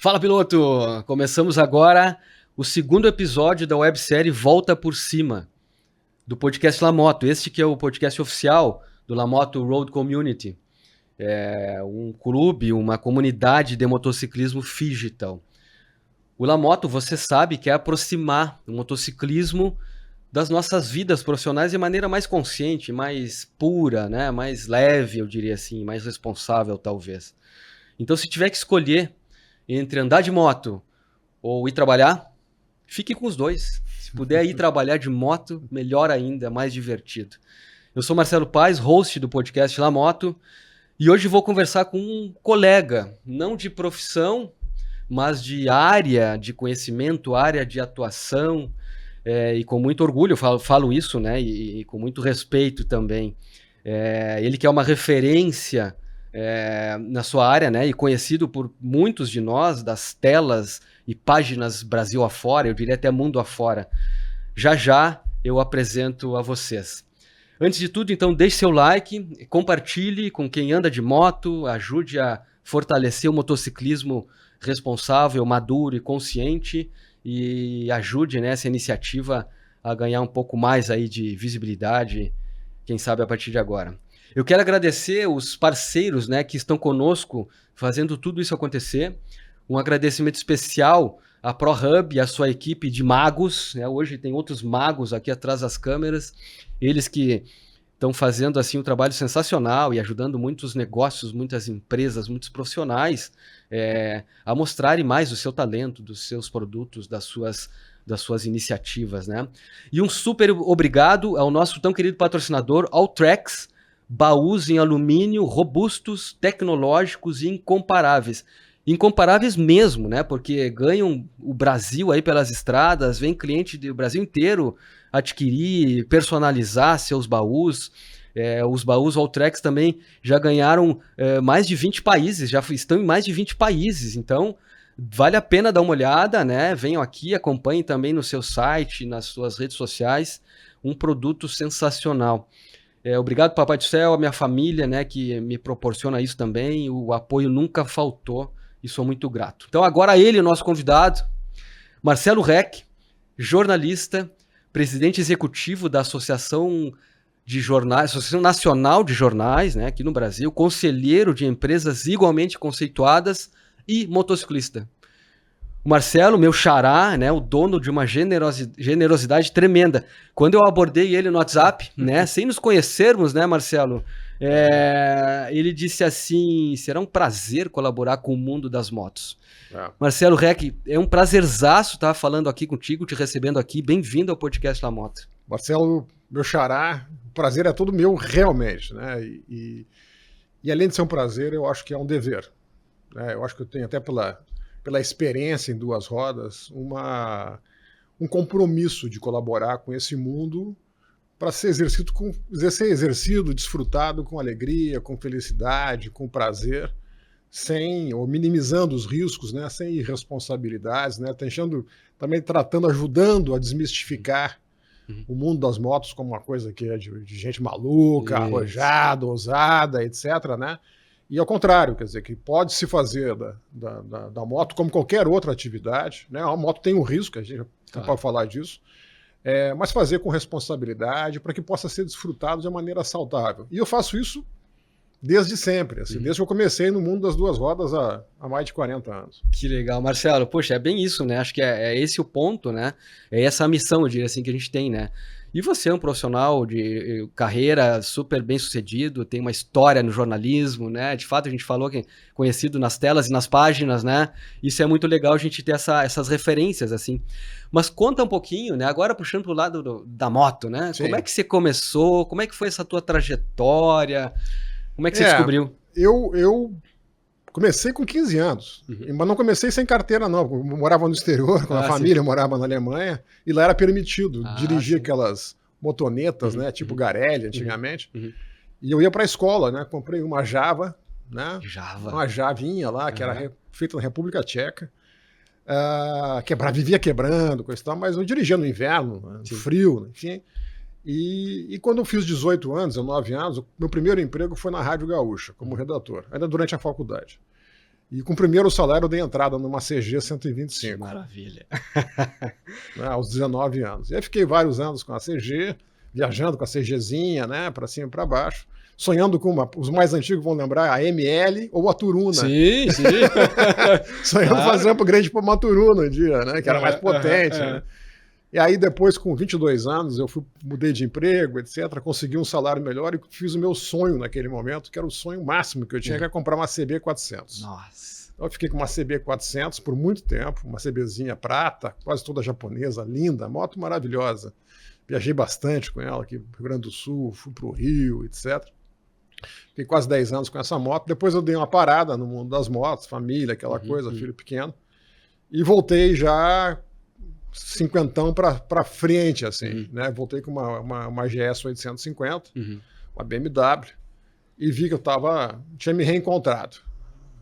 Fala, piloto! Começamos agora o segundo episódio da websérie Volta por Cima, do podcast LaMoto. Este que é o podcast oficial do LaMoto Road Community. É um clube, uma comunidade de motociclismo digital. O LaMoto, você sabe, quer aproximar o motociclismo das nossas vidas profissionais de maneira mais consciente, mais pura, né? Mais leve, eu diria assim, mais responsável, talvez. Então, se tiver que escolher entre andar de moto ou ir trabalhar, fique com os dois. Se puder ir trabalhar de moto, melhor ainda, mais divertido. Eu sou Marcelo Paes, host do podcast LaMoto, e hoje vou conversar com um colega, não de profissão, mas de área de conhecimento, área de atuação, e com muito orgulho eu falo isso, né, e com muito respeito também. Ele que é uma referência na sua área, né, e conhecido por muitos de nós, das telas e páginas Brasil afora, eu diria até mundo afora. Já já eu apresento a vocês. Antes de tudo, então, deixe seu like, compartilhe com quem anda de moto, ajude a fortalecer o motociclismo responsável, maduro e consciente, e ajude, né, essa iniciativa a ganhar um pouco mais aí de visibilidade, quem sabe a partir de agora. Eu quero agradecer os parceiros, né, que estão conosco fazendo tudo isso acontecer. Um agradecimento especial à ProHub e à sua equipe de magos, né? Hoje tem outros magos aqui atrás das câmeras, eles que estão fazendo assim um trabalho sensacional e ajudando muitos negócios, muitas empresas, muitos profissionais a mostrarem mais o seu talento, dos seus produtos, das suas iniciativas, né? E um super obrigado ao nosso tão querido patrocinador, Alltrax, baús em alumínio robustos, tecnológicos e incomparáveis. Incomparáveis mesmo, né? Porque ganham o Brasil aí pelas estradas, vem cliente do Brasil inteiro adquirir, personalizar seus baús. Os baús Alltrax também já ganharam mais de 20 países, já estão em mais de 20 países, então vale a pena dar uma olhada, né? Venham aqui, acompanhem também no seu site, nas suas redes sociais, um produto sensacional. Obrigado, Papai do Céu, a minha família, né, que me proporciona isso também, o apoio nunca faltou e sou muito grato. Então agora ele, nosso convidado, Marcelo Reck, jornalista, presidente executivo da Associação Nacional de Jornais, né, aqui no Brasil, conselheiro de empresas igualmente conceituadas e motociclista. O Marcelo, meu xará, né, o dono de uma generosidade tremenda. Quando eu abordei ele no WhatsApp, né, sem nos conhecermos, né, Marcelo, ele disse assim, será um prazer colaborar com o mundo das motos. Marcelo Reck, é um prazerzaço estar falando aqui contigo, te recebendo aqui. Bem-vindo ao podcast LaMoto. Marcelo, meu xará, o prazer é todo meu realmente, né? E além de ser um prazer, eu acho que é um dever, né? Eu acho que eu tenho até pela experiência em duas rodas, um compromisso de colaborar com esse mundo para ser exercido, desfrutado com alegria, com felicidade, com prazer, ou minimizando os riscos, né, sem irresponsabilidades, né, ajudando a desmistificar o mundo das motos como uma coisa que é de gente maluca, arrojada, ousada, etc., né? E ao contrário, quer dizer, que pode se fazer da moto como qualquer outra atividade, né? A moto tem um risco, a gente pode falar disso, mas fazer com responsabilidade para que possa ser desfrutado de uma maneira saudável. E eu faço isso desde sempre, assim, desde que eu comecei no mundo das duas rodas há mais de 40 anos. Que legal, Marcelo. Poxa, é bem isso, né? Acho que é esse o ponto, né? É essa a missão, eu diria assim, que a gente tem, né? E você é um profissional de carreira super bem sucedido, tem uma história no jornalismo, né? De fato, a gente falou que é conhecido nas telas e nas páginas, né? Isso é muito legal a gente ter essas referências, assim. Mas conta um pouquinho, né? Agora puxando pro lado da moto, né? Sim. Como é que você começou? Como é que foi essa tua trajetória? Como é que você descobriu? Eu comecei com 15 anos, mas não comecei sem carteira, não. Eu morava no exterior, com a família, eu morava na Alemanha, e lá era permitido dirigir aquelas motonetas, né, tipo Garelli, antigamente. E eu ia para a escola, né? Comprei uma Java, né? Uma Javinha lá, que era feita na República Tcheca. Vivia quebrando, coisa e tal, mas eu dirigia no inverno, no frio, enfim. E quando eu fiz 18 anos, 19 anos, meu primeiro emprego foi na Rádio Gaúcha, como redator, ainda durante a faculdade. E com o primeiro salário eu dei entrada numa CG 125. Maravilha. Né, aos 19 anos. E aí fiquei vários anos com a CG, viajando com a CGzinha, né, para cima e para baixo, sonhando com os mais antigos vão lembrar, a ML ou a Turuna. Sim, sim. Sonhando fazer upgrade para uma Turuna um dia, né, que era mais potente. Né? E aí depois, com 22 anos, eu mudei de emprego, etc., consegui um salário melhor e fiz o meu sonho naquele momento, que era o sonho máximo que eu tinha, que era comprar uma CB 400. Nossa. Então eu fiquei com uma CB 400 por muito tempo, uma CBzinha prata, quase toda japonesa, linda, moto maravilhosa. Viajei bastante com ela aqui no Rio Grande do Sul, fui para o Rio, etc. Fiquei quase 10 anos com essa moto. Depois eu dei uma parada no mundo das motos, família, aquela coisa, filho pequeno. E voltei já cinquentão para frente, assim. Né? Voltei com uma GS 850, uma BMW, e vi que eu tinha me reencontrado.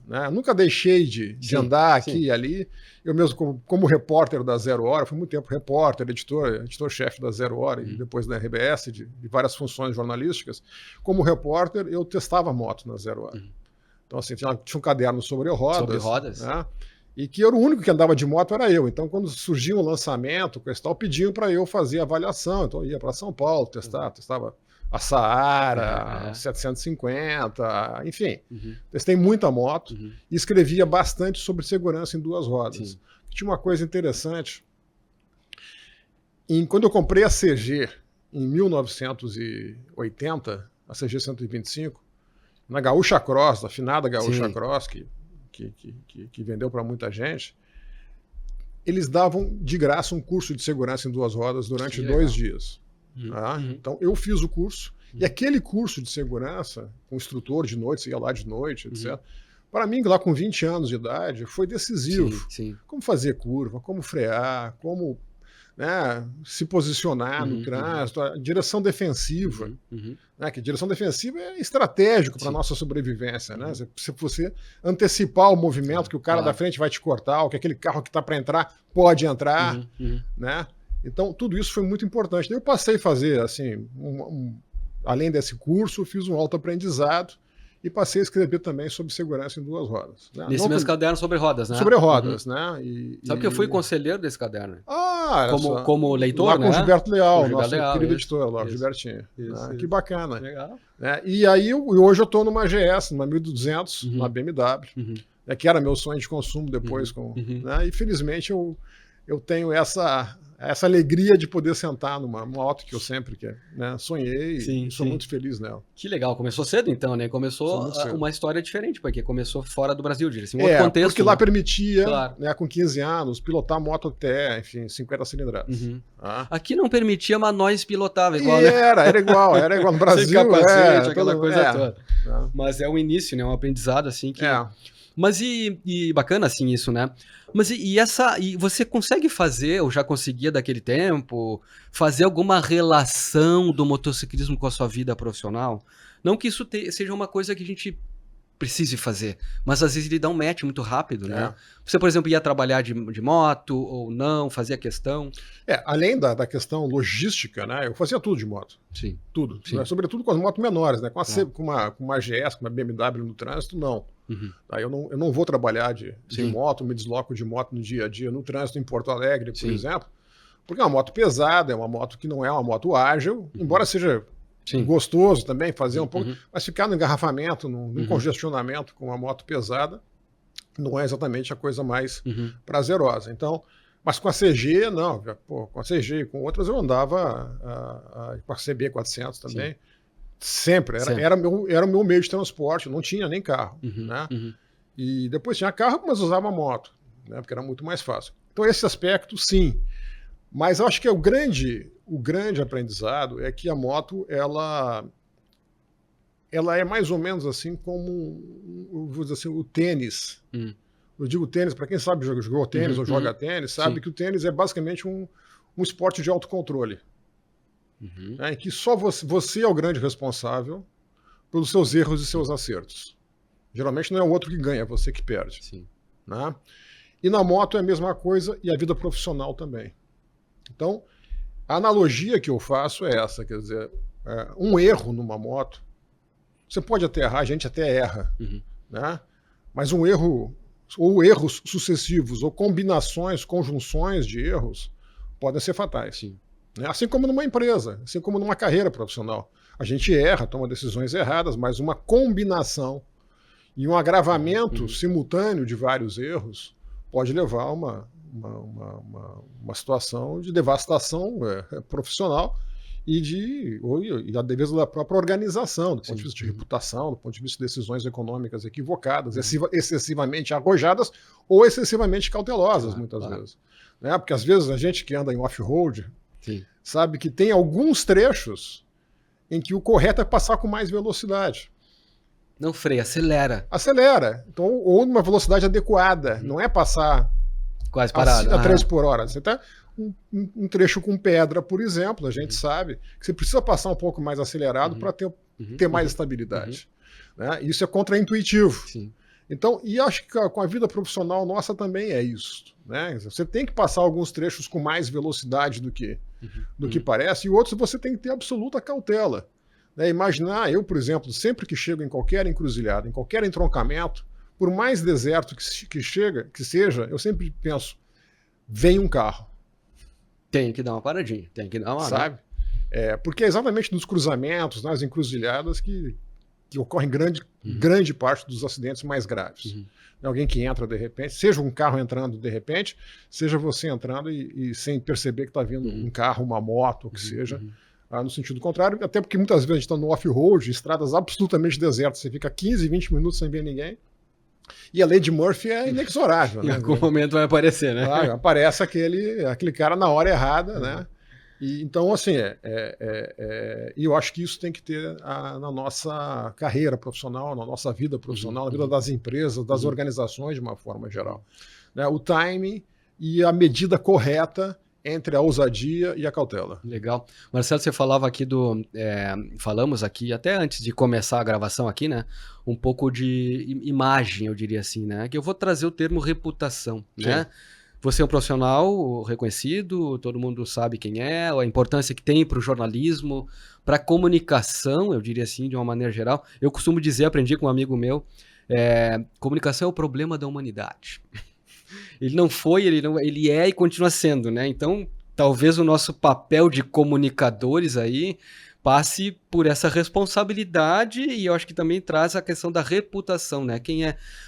Né? Nunca deixei de andar aqui e ali. Eu mesmo, como repórter da Zero Hora, fui muito tempo repórter, editor-chefe da Zero Hora e depois da RBS, de várias funções jornalísticas. Como repórter, eu testava moto na Zero Hora. Então, assim, tinha um caderno sobre rodas. Sobre rodas. Né? E que era o único que andava de moto, era eu. Então, quando surgia um lançamento, pediam para eu fazer avaliação. Então, eu ia para São Paulo testava a Saara, 750, enfim. Testei muita moto e escrevia bastante sobre segurança em duas rodas. Tinha uma coisa interessante. Quando eu comprei a CG em 1980, a CG 125, na Gaúcha Cross, a afinada Gaúcha Cross, que vendeu para muita gente, eles davam de graça um curso de segurança em duas rodas durante 2 dias. Tá? Então eu fiz o curso, e aquele curso de segurança, com o instrutor de noite, você ia lá de noite, etc. Para mim, lá com 20 anos de idade, foi decisivo. Como fazer curva, como frear, como, né, se posicionar no trânsito, a direção defensiva. Né, que direção defensiva é estratégico para a nossa sobrevivência. Né? Se você antecipar o movimento que o cara da frente vai te cortar, ou que aquele carro que está para entrar pode entrar, né? Então, tudo isso foi muito importante. Eu passei a fazer, assim, além desse curso, fiz um autoaprendizado e passei a escrever também sobre segurança em duas rodas. Né? Nesse mesmo caderno sobre rodas, né? Sobre rodas, né? Sabe que eu fui conselheiro desse caderno? Como leitor, lá né? com o Gilberto Leal, nosso querido isso, editor lá, o isso, Gilbertinho. Isso. Que bacana. Legal. E aí, hoje eu estou numa GS, numa 1200, uma BMW, né, que era meu sonho de consumo depois. Né, e felizmente eu tenho essa alegria de poder sentar numa moto que eu sempre sonhei e sou muito feliz nela. Que legal, começou cedo então, né? Começou uma história diferente, porque começou fora do Brasil, diria assim, um outro contexto. Porque lá permitia, né, com 15 anos, pilotar moto até, enfim, 50 cilindradas. Aqui não permitia, mas nós pilotava igual, né? Era igual no Brasil. Sem capacete, aquela coisa toda. Mas é um início, né? Um aprendizado assim que... Mas e bacana assim isso, né? Mas e você consegue fazer, ou já conseguia daquele tempo, fazer alguma relação do motociclismo com a sua vida profissional? Não que isso seja uma coisa que a gente precise fazer, mas às vezes ele dá um match muito rápido, né? Você, por exemplo, ia trabalhar de moto ou não, fazia questão? Além da questão logística, né? Eu fazia tudo de moto. Sim. Tudo. Né? Sobretudo com as motos menores, né? Com uma GS, com uma BMW no trânsito, não. Eu não vou trabalhar de moto, me desloco de moto no dia a dia, no trânsito em Porto Alegre, por exemplo, porque é uma moto pesada, é uma moto que não é uma moto ágil, embora seja gostoso também fazer um pouco, mas ficar no engarrafamento, num congestionamento com uma moto pesada, não é exatamente a coisa mais prazerosa. Então, mas com a CG, não. Com a CG e com outras eu andava com a CB 400 também. Sempre. Era o meu meio de transporte, não tinha nem carro. Né? E depois tinha carro, mas usava moto, né? Porque era muito mais fácil. Então, esse aspecto, sim. Mas eu acho que o grande aprendizado é que a moto, ela é mais ou menos assim como, vou dizer assim, o tênis. Eu digo tênis, para quem sabe jogou tênis ou joga tênis, sabe que o tênis é basicamente um esporte de autocontrole. Em que só você é o grande responsável pelos seus erros e seus acertos. Geralmente não é o outro que ganha, é você que perde. Né? E na moto é a mesma coisa, e a vida profissional também. Então, a analogia que eu faço é essa, quer dizer, um erro numa moto, você pode até errar, a gente até erra, né? Mas um erro, ou erros sucessivos, ou combinações, conjunções de erros, podem ser fatais. Sim. Assim como numa empresa, assim como numa carreira profissional. A gente erra, toma decisões erradas, mas uma combinação e um agravamento simultâneo de vários erros pode levar a uma situação de devastação profissional e a defesa da própria organização, do ponto de vista de reputação, do ponto de vista de decisões econômicas equivocadas, excessivamente arrojadas ou excessivamente cautelosas, muitas vezes. Né? Porque às vezes a gente que anda em off-road sabe que tem alguns trechos em que o correto é passar com mais velocidade. Não freia, acelera. Acelera. Então, ou numa velocidade adequada. Não é passar quase parado. A 3 por hora. Você está um trecho com pedra, por exemplo, a gente sabe que você precisa passar um pouco mais acelerado para ter mais estabilidade. Né? Isso é contraintuitivo. Sim. Então, e acho que com a vida profissional nossa também é isso. Né? Você tem que passar alguns trechos com mais velocidade do que parece, e outros você tem que ter absoluta cautela. Né? Imaginar, eu, por exemplo, sempre que chego em qualquer encruzilhada, em qualquer entroncamento, por mais deserto que seja, eu sempre penso, vem um carro. Tem que dar uma paradinha, tem que dar uma... Sabe? Porque é exatamente nos cruzamentos, nas encruzilhadas, que ocorre grande parte dos acidentes mais graves. Alguém que entra de repente, seja um carro entrando de repente, seja você entrando e sem perceber que está vindo um carro, uma moto, o que seja, no sentido contrário, até porque muitas vezes a gente está no off-road, estradas absolutamente desertas, você fica 15, 20 minutos sem ver ninguém, e a lei de Murphy é inexorável. Em né? algum momento vai aparecer, né? Aparece aquele cara na hora errada, né? E, então, assim, e eu acho que isso tem que ter na nossa carreira profissional, na nossa vida profissional, na vida das empresas, das organizações de uma forma geral. Né? O timing e a medida correta entre a ousadia e a cautela. Legal. Marcelo, você falava aqui falamos aqui, até antes de começar a gravação aqui, né? Um pouco de imagem, eu diria assim, né? Que eu vou trazer o termo reputação, né? Você é um profissional reconhecido, todo mundo sabe quem é, a importância que tem para o jornalismo, para a comunicação, eu diria assim, de uma maneira geral. Eu costumo dizer, aprendi com um amigo meu, comunicação é o problema da humanidade. Ele não foi, ele é e continua sendo, né? Então, talvez o nosso papel de comunicadores aí passe por essa responsabilidade e eu acho que também traz a questão da reputação, né?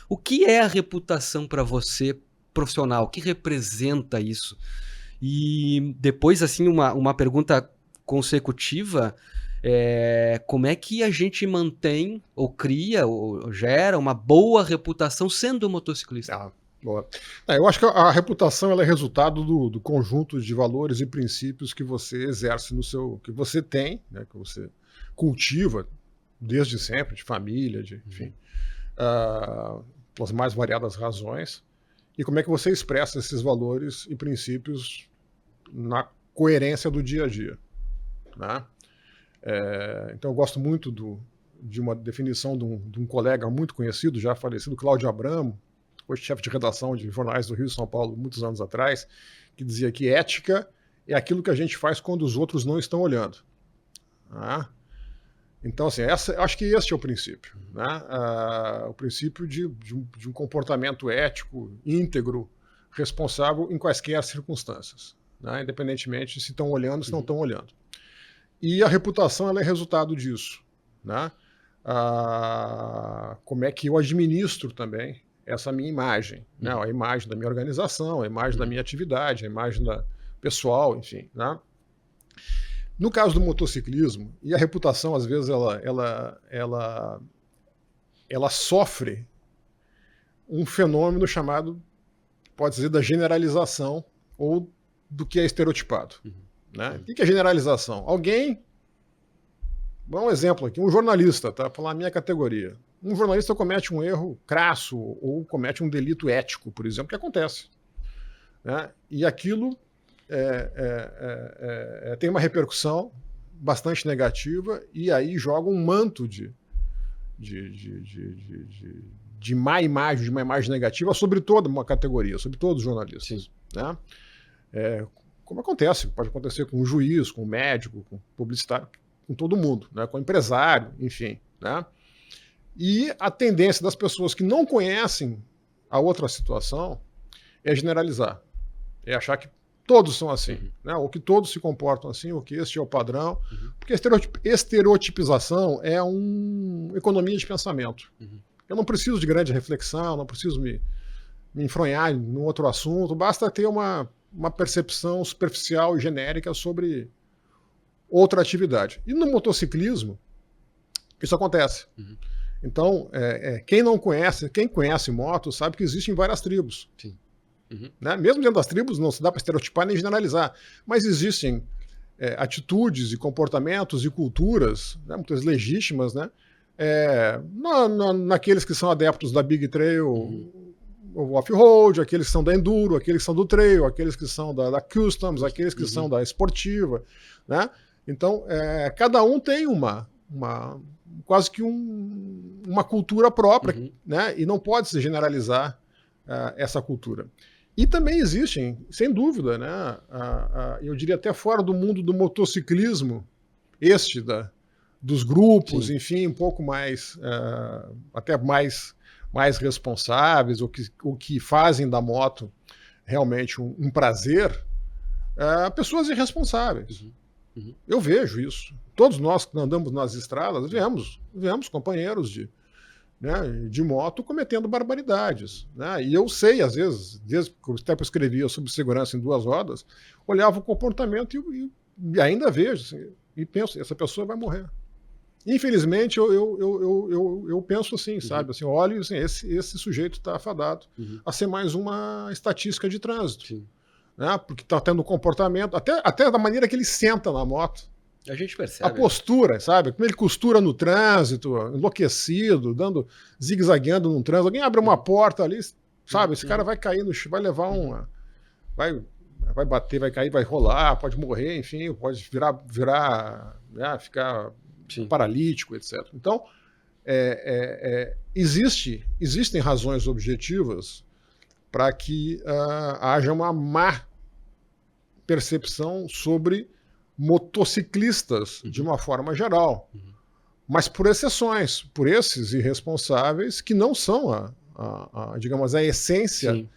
O que é a reputação para você profissional? O que representa isso? E depois, assim, uma pergunta consecutiva, como é que a gente mantém, ou cria, ou gera uma boa reputação sendo motociclista? Boa. Eu acho que a reputação ela é resultado do conjunto de valores e princípios que você exerce que você tem, né, que você cultiva desde sempre, de família, enfim, pelas mais variadas razões. E como é que você expressa esses valores e princípios na coerência do dia a dia. Né? Então eu gosto muito de uma definição de um colega muito conhecido, já falecido, Cláudio Abramo, hoje chefe de redação de jornais do Rio e São Paulo, muitos anos atrás, que dizia que ética é aquilo que a gente faz quando os outros não estão olhando. Né? Então, assim, acho que esse é o princípio. Né? O princípio de um comportamento ético, íntegro, responsável em quaisquer circunstâncias, né? Independentemente se estão olhando ou se não estão olhando. E a reputação ela é resultado disso. Né? Como é que eu administro também essa minha imagem, né? A imagem da minha organização, a imagem da minha atividade, a imagem pessoal, enfim. Né? No caso do motociclismo, e a reputação, às vezes, ela sofre um fenômeno chamado, pode dizer, da generalização ou do que é estereotipado. Né? O que é generalização? Alguém, vou dar um exemplo aqui, um jornalista, tá? Falar a minha categoria. Um jornalista comete um erro crasso ou comete um delito ético, por exemplo, que acontece. Né? E aquilo tem uma repercussão bastante negativa e aí joga um manto de má imagem, de uma imagem negativa sobre toda uma categoria, sobre todos os jornalistas. Né? Como acontece, pode acontecer com um juiz, com um médico, com um publicitário, com todo mundo, né? Com um empresário, enfim. Né? E a tendência das pessoas que não conhecem a outra situação é generalizar. É achar que todos são assim, né? Ou que todos se comportam assim, ou que este é o padrão. Porque estereotipização é uma economia de pensamento. Eu não preciso de grande reflexão, não preciso me enfronhar em outro assunto, basta ter uma percepção superficial e genérica sobre outra atividade. E no motociclismo, isso acontece. Então, quem conhece moto sabe que existem várias tribos. Sim. Né? Mesmo dentro das tribos, não se dá para estereotipar nem generalizar, mas existem atitudes e comportamentos e culturas, né, muitas legítimas, né, naqueles que são adeptos da Big Trail, o off-road, aqueles que são da Enduro, aqueles que são do Trail, aqueles que são da Customs, aqueles que são da Esportiva. Né? Então, cada um tem quase que uma cultura própria, né? E não pode se generalizar essa cultura. E também existem, sem dúvida, né, eu diria até fora do mundo do motociclismo, dos grupos, sim, enfim, um pouco mais, até mais responsáveis, ou que fazem da moto realmente um prazer, pessoas irresponsáveis. Eu vejo isso. Todos nós que andamos nas estradas vemos companheiros de moto cometendo barbaridades. Né? E eu sei, às vezes, desde que o tempo eu escrevia sobre segurança em 2 rodas, olhava o comportamento e ainda vejo, assim, e penso, essa pessoa vai morrer. Infelizmente, eu penso assim, sabe? Assim, olho, assim, esse sujeito está afadado a ser mais uma estatística de trânsito. Né? Porque está tendo comportamento, até da maneira que ele senta na moto. A gente percebe. A postura, sabe? Como ele costura no trânsito, enlouquecido, zigue-zagueando no trânsito. Alguém abre uma porta ali, sabe? Esse cara vai cair no chão, vai levar vai bater, vai cair, vai rolar, pode morrer, enfim, pode ficar paralítico, etc. Então, existem razões objetivas para que haja uma má percepção sobre motociclistas de uma forma geral, mas por exceções, por esses irresponsáveis que não são digamos, a essência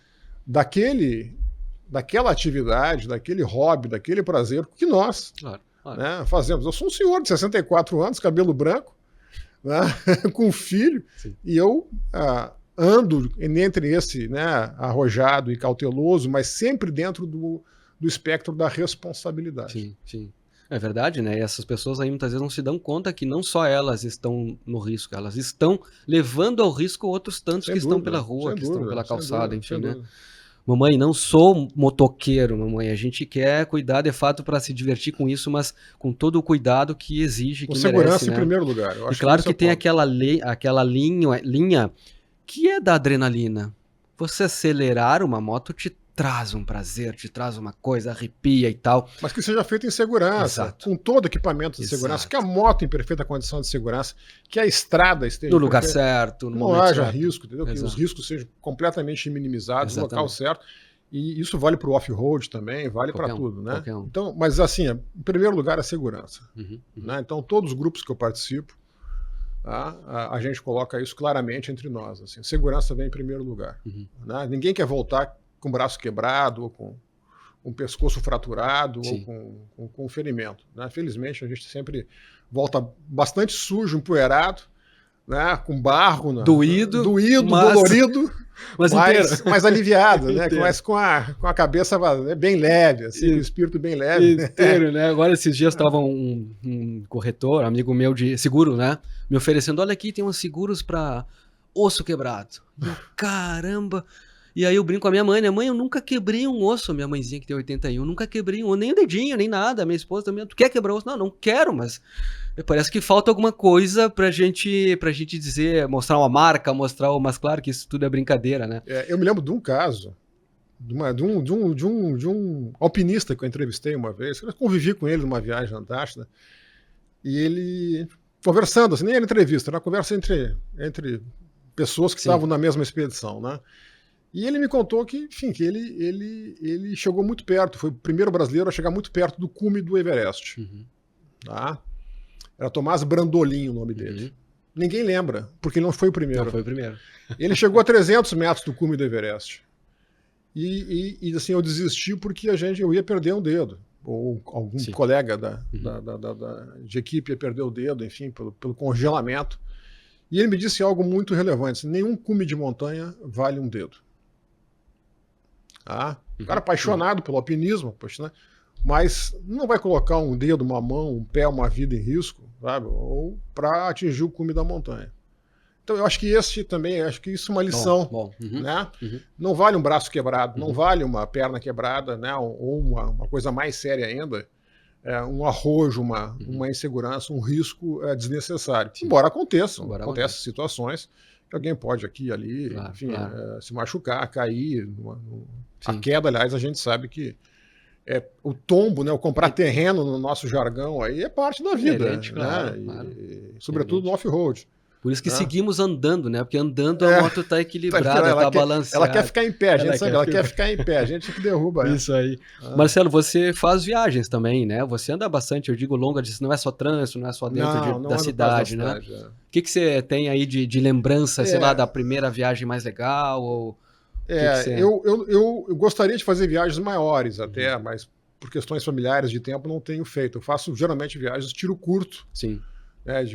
daquela atividade, daquele hobby, daquele prazer que nós né, fazemos. Eu sou um senhor de 64 anos, cabelo branco, né, com filho, e eu ando entre esse, né, arrojado e cauteloso, mas sempre dentro do espectro da responsabilidade. Sim. É verdade, né? E essas pessoas aí muitas vezes não se dão conta que não só elas estão no risco, elas estão levando ao risco outros tantos que estão pela rua, que estão pela calçada, enfim, né? Mamãe, não sou motoqueiro, mamãe. A gente quer cuidar de fato para se divertir com isso, mas com todo o cuidado que exige, que merece, segurança né? em primeiro lugar. Eu acho e claro que tem aquela linha que é da adrenalina. Você acelerar uma moto te traz um prazer, te traz uma coisa, arrepia e tal. Mas que seja feito em segurança, Exato. Com todo equipamento de segurança, que a moto em perfeita condição de segurança, que a estrada esteja no lugar certo, no momento haja risco, entendeu? Que os riscos sejam completamente minimizados no local certo. E isso vale para o off-road também, vale para tudo, né? Então, mas assim, em primeiro lugar, a segurança. Né? Então, todos os grupos que eu participo, a gente coloca isso claramente entre nós. Assim, segurança vem em primeiro lugar. Né? Ninguém quer voltar com o braço quebrado, ou com um pescoço fraturado, ou com ferimento. Né? Felizmente, a gente sempre volta bastante sujo, empoeirado, né? Com barro, doído, dolorido, mas aliviado, né? Mas com a cabeça bem leve, assim, com o espírito bem leve. Inteiro, né? Agora, esses dias estava um corretor, amigo meu de seguro, né? Me oferecendo, olha aqui, tem uns seguros para osso quebrado. Eu, caramba! E aí eu brinco com a minha mãe, né? Mãe, eu nunca quebrei um osso. Minha mãezinha que tem 81, nunca quebrei um osso, nem o dedinho, nem nada. Minha esposa também, tu quer quebrar o osso? Não quero, mas parece que falta alguma coisa pra gente dizer, mostrar uma marca, mas claro que isso tudo é brincadeira, né? Eu me lembro de um caso, de um alpinista que eu entrevistei uma vez, eu convivi com ele numa viagem na Antártida, e ele, conversando, assim, nem era entrevista, era uma conversa entre pessoas que estavam na mesma expedição, né? E ele me contou que, enfim, que ele chegou muito perto, foi o primeiro brasileiro a chegar muito perto do cume do Everest. Tá? Era Tomás Brandolin o nome dele. Ninguém lembra, porque ele não foi o primeiro. Não foi o primeiro. Ele chegou a 300 metros do cume do Everest. E assim, eu desisti porque eu ia perder um dedo. Ou algum colega de equipe ia perder o dedo, enfim, pelo congelamento. E ele me disse algo muito relevante: nenhum cume de montanha vale um dedo. O cara apaixonado pelo alpinismo, mas não vai colocar um dedo, uma mão, um pé, uma vida em risco, sabe? Ou para atingir o cume da montanha. Então eu acho que isso é uma lição. Bom. Né? Não vale um braço quebrado, não vale uma perna quebrada, né? Ou uma coisa mais séria ainda, um arrojo, uma insegurança, um risco desnecessário. Sim. Embora aconteçam situações que alguém pode aqui e ali, enfim, se machucar, cair. A queda, aliás, a gente sabe que o tombo, né, o comprar terreno no nosso jargão aí é parte da vida, né? Sobretudo no off-road. Por isso que seguimos andando, né? Porque andando a moto está equilibrada, está balanceada. Ela quer ficar em pé, a gente sabe, ela quer ficar em pé, a gente que derruba ela. Isso aí. Marcelo, você faz viagens também, né? Você anda bastante, eu digo longa distância, não é só trânsito, não é só dentro da cidade, né? O que você tem aí de lembrança, sei lá, da primeira viagem mais legal? Ou... Eu gostaria de fazer viagens maiores até, mas por questões familiares de tempo não tenho feito. Eu faço geralmente viagens de tiro curto. Sim.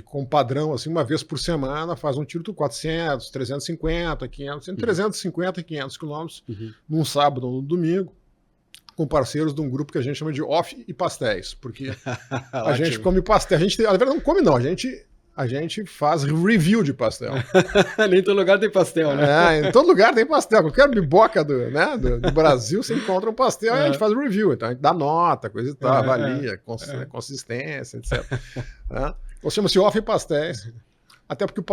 Com padrão, assim, uma vez por semana, faz um tiro de 400, 350, 500, entre 350 e 500 quilômetros, num sábado ou no domingo, com parceiros de um grupo que a gente chama de off e pastéis, porque a gente come pastel. Na verdade, não come não, a gente faz review de pastel. Nem em todo lugar tem pastel, né? Em todo lugar tem pastel. Qualquer biboca do Brasil você encontra um pastel e a gente faz review. Então a gente dá nota, coisa e tal, avalia, consistência, etc. Então chama-se off e pastéis. Até porque o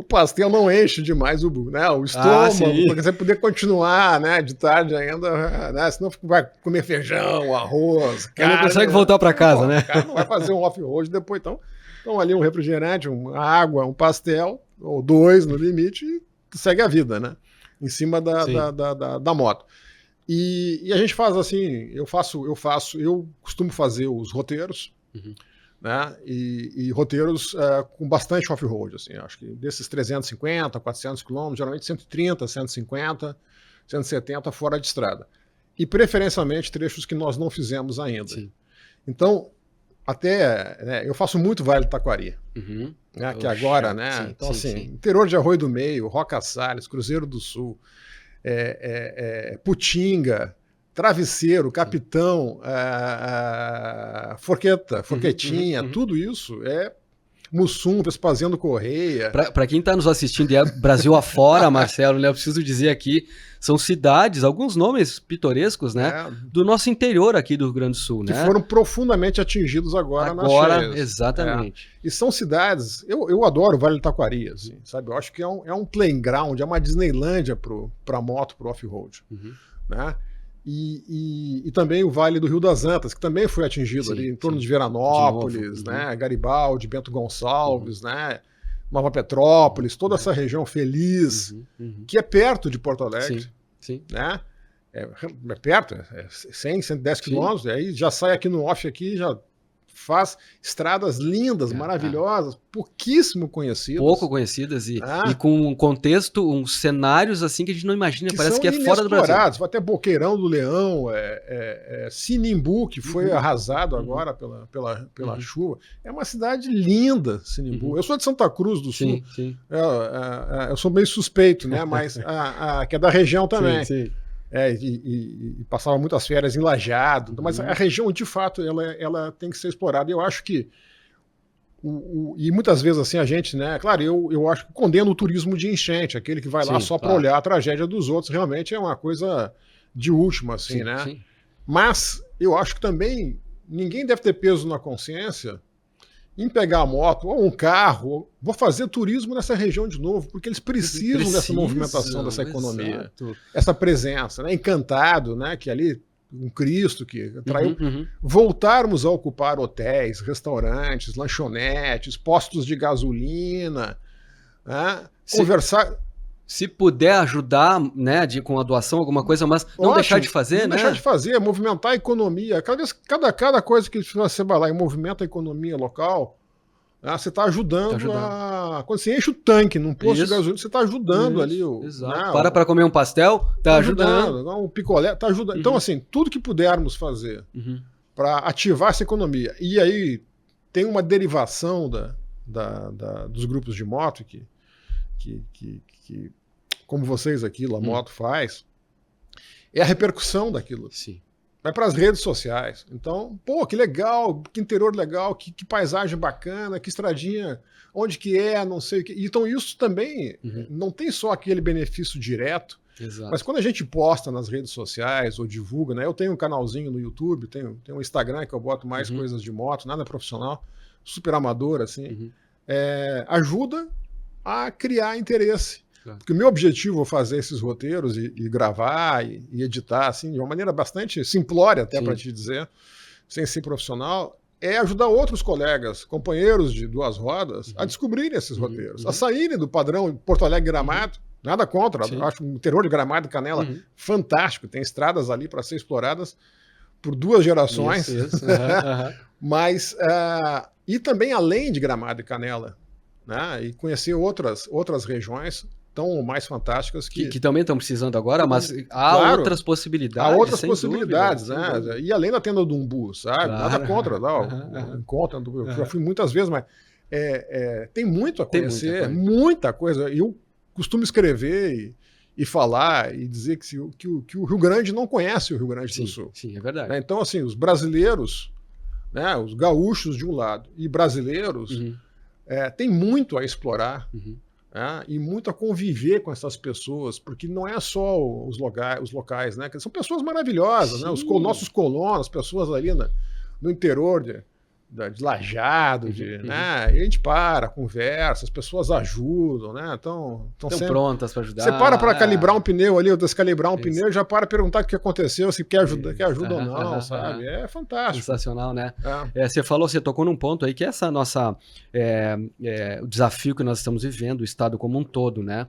pastel não enche demais o estômago, para você poder continuar, né, de tarde ainda, né, senão vai comer feijão, arroz, carne. Não consegue voltar para casa, né? O cara não vai fazer um off-road depois, então ali um refrigerante, uma água, um pastel, ou 2 no limite, e segue a vida, né, em cima da moto. E a gente faz assim, eu costumo fazer os roteiros, né? E roteiros com bastante off-road, assim, acho que desses 350, 400 quilômetros, geralmente 130, 150, 170 fora de estrada. E preferencialmente trechos que nós não fizemos ainda. Sim. Então, eu faço muito Vale do Taquari, né? Que agora, né? Então, interior de Arroio do Meio, Roca Salles, Cruzeiro do Sul, Putinga, Travesseiro, Capitão, Forquetinha, tudo isso Mussum, Vespasiano Correia. Para quem está nos assistindo Brasil afora, Marcelo, né, eu preciso dizer aqui, são cidades, alguns nomes pitorescos, né, do nosso interior aqui do Rio Grande do Sul. Que foram profundamente atingidos agora nas cheias. Exatamente. E são cidades, eu adoro o Vale do Taquari, assim, sabe? Eu acho que é um playground, é uma Disneylândia para moto, para off-road. Né? E também o Vale do Rio das Antas, que também foi atingido ali em torno de Veranópolis, né? Garibaldi, Bento Gonçalves, né? Nova Petrópolis, toda essa região feliz, que é perto de Porto Alegre. Né? É perto, 100, 110 quilômetros, e aí já sai aqui no off, já faz estradas lindas, maravilhosas, pouquíssimo conhecidas. Pouco conhecidas e com um contexto, uns cenários assim que a gente não imagina, parece que é fora do Brasil. Até Boqueirão do Leão, Sinimbu, que foi arrasado agora pela chuva. É uma cidade linda, Sinimbu. Eu sou de Santa Cruz do Sul. Eu sou meio suspeito, né? Mas que é da região também. E passava muitas férias em Lajeado, mas a região, de fato, ela tem que ser explorada. Eu acho que, e muitas vezes assim, a gente, né, claro, eu acho que condeno o turismo de enchente, aquele que vai lá só para olhar a tragédia dos outros, realmente é uma coisa de última, assim, né? Sim. Mas eu acho que também ninguém deve ter peso na consciência em pegar a moto ou um carro, vou fazer turismo nessa região de novo, porque eles precisam dessa movimentação, dessa economia, essa presença, né? Encantado, né? Que ali um Cristo que atraiu, voltarmos a ocupar hotéis, restaurantes, lanchonetes, postos de gasolina, né? Conversar. Se puder ajudar, né, com a doação, alguma coisa, mas não deixar de fazer, não deixar de fazer, movimentar a economia. Cada coisa que você vai lá e movimenta a economia local, Você está ajudando, quando você enche o tanque num posto de gasolina, você está ajudando ali o... Exato. Para comer um pastel, está ajudando. Um picolé, está ajudando. Então, assim, tudo que pudermos fazer para ativar essa economia. E aí tem uma derivação dos grupos de moto que como vocês aqui, Lamoto, faz, é a repercussão daquilo. Sim. Vai para as redes sociais. Então, pô, que legal, que interior legal, que paisagem bacana, que estradinha, onde que é, não sei o que. Então isso também não tem só aquele benefício direto, mas quando a gente posta nas redes sociais ou divulga, né? Eu tenho um canalzinho no YouTube, tenho um Instagram que eu boto mais coisas de moto, nada profissional, super amador, assim, ajuda a criar interesse. Porque o meu objetivo é fazer esses roteiros e gravar e editar, assim, de uma maneira bastante simplória, até para te dizer, sem ser profissional, é ajudar outros colegas, companheiros de duas rodas, a descobrirem esses roteiros, a saírem do padrão Porto Alegre Gramado. Nada contra, eu acho o interior de Gramado e Canela fantástico, tem estradas ali para ser exploradas por 2 gerações. Isso. Mas, e também além de Gramado e Canela, né, e conhecer outras regiões tão mais fantásticas que também estão precisando agora, mas há outras possibilidades. Há outras possibilidades, dúvida, né? E além da tenda do Umbu, sabe? Nada contra, eu já fui muitas vezes, mas tem muito a conhecer, muita coisa. E eu costumo escrever e falar e dizer que o Rio Grande não conhece o Rio Grande do Sul. Sim, é verdade. Então, assim, os brasileiros, né, os gaúchos de um lado e brasileiros, tem muito a explorar. E muito a conviver com essas pessoas, porque não é só os locais, né? São pessoas maravilhosas, né? Os nossos colonos, pessoas ali no interior de Lajeado, né? E a gente conversa, as pessoas ajudam, né? Estão sempre prontas para ajudar. Você para calibrar um pneu ali, ou descalibrar um pneu, já para perguntar o que aconteceu, se quer ajuda ou não, sabe? É fantástico. Sensacional, né? Você tocou num ponto aí que é essa nossa o desafio que nós estamos vivendo, o Estado como um todo, né?